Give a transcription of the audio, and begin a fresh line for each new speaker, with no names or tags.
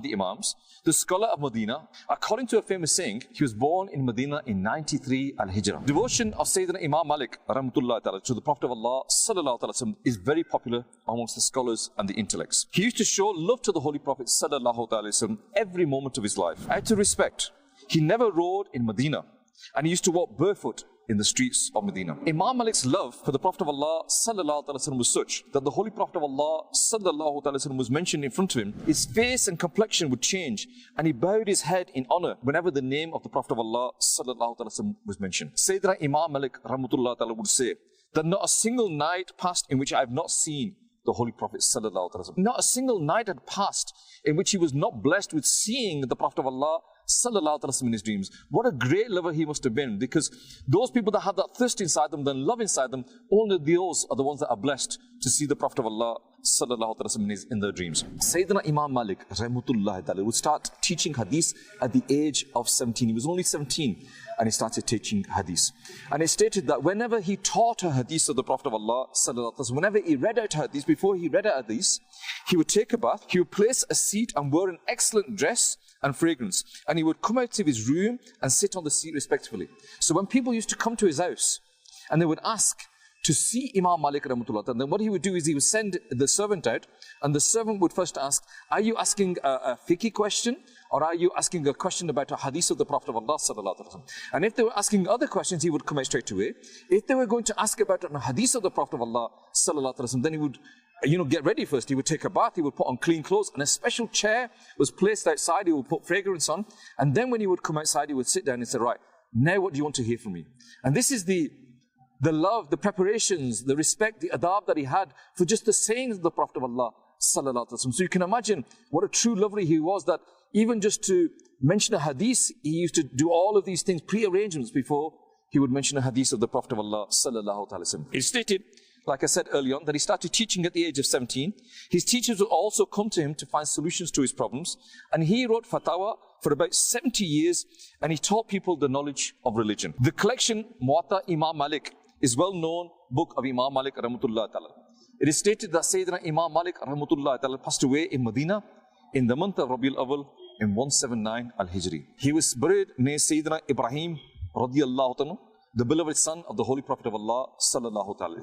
the Imams, the scholar of Medina. According to a famous saying, he was born in Medina in 93 al-Hijrah. Devotion of Sayyidina Imam Malik to the Prophet of Allah is very popular amongst the scholars and the intellects. He used to show love to the Holy Prophet every moment of his life. Out of respect, he never rode in Medina, and he used to walk barefoot in the streets of Medina. Imam Malik's love for the Prophet of Allah was such that the Holy Prophet of Allah was mentioned in front of him. His face and complexion would change, and he bowed his head in honor whenever the name of the Prophet of Allah was mentioned. Sayyidina Imam Malik would say that not a single night passed in which I have not seen the Holy Prophet Not a single night had passed in which he was not blessed with seeing the Prophet of Allah in his dreams. What a great lover he must have been, because those people that have that thirst inside them, that love inside them, only those are the ones that are blessed to see the Prophet of Allah in their dreams. Sayyidina Imam Malik would start teaching hadith at the age of 17. He was only 17 and he started teaching hadith. And it stated that whenever he taught a hadith of the Prophet of Allah, whenever he read out hadith, before he read out hadith, he would take a bath, he would place a seat and wear an excellent dress and fragrance, and he would come out of his room and sit on the seat respectfully. So when people used to come to his house and they would ask to see Imam Malik rahmatullah, then what he would do is he would send the servant out, and the servant would first ask, are you asking a fiqh question, or are you asking a question about a hadith of the Prophet of Allah sallallahu alaihi wasallam? And if they were asking other questions, he would come out straight away. If they were going to ask about a hadith of the Prophet of Allah sallallahu alaihi wasallam, then he would get ready first. He would take a bath, he would put on clean clothes, and a special chair was placed outside. He would put fragrance on, and then when he would come outside, he would sit down and say, right, now what do you want to hear from me? And this is the love, the preparations, the respect, the adab that he had for just the sayings of the Prophet of Allah sallallahu alaihi wasallam. So you can imagine what a true lover he was, that even just to mention a hadith, he used to do all of these things, pre-arrangements, before he would mention a hadith of the Prophet of Allah sallallahu alaihi wasallam. It stated, like I said earlier on, that he started teaching at the age of 17. His teachers would also come to him to find solutions to his problems. And he wrote fatwa for about 70 years, and he taught people the knowledge of religion. The collection Muwatta Imam Malik is well-known book of Imam Malik rahmatullah ta'ala. It is stated that Sayyidina Imam Malik rahmatullah ta'ala passed away in Medina in the month of Rabiul Awwal in 179 al-Hijri. He was buried near Sayyidina Ibrahim radiyallahu ta'ala, the beloved son of the Holy Prophet of Allah sallallahu ta'ala.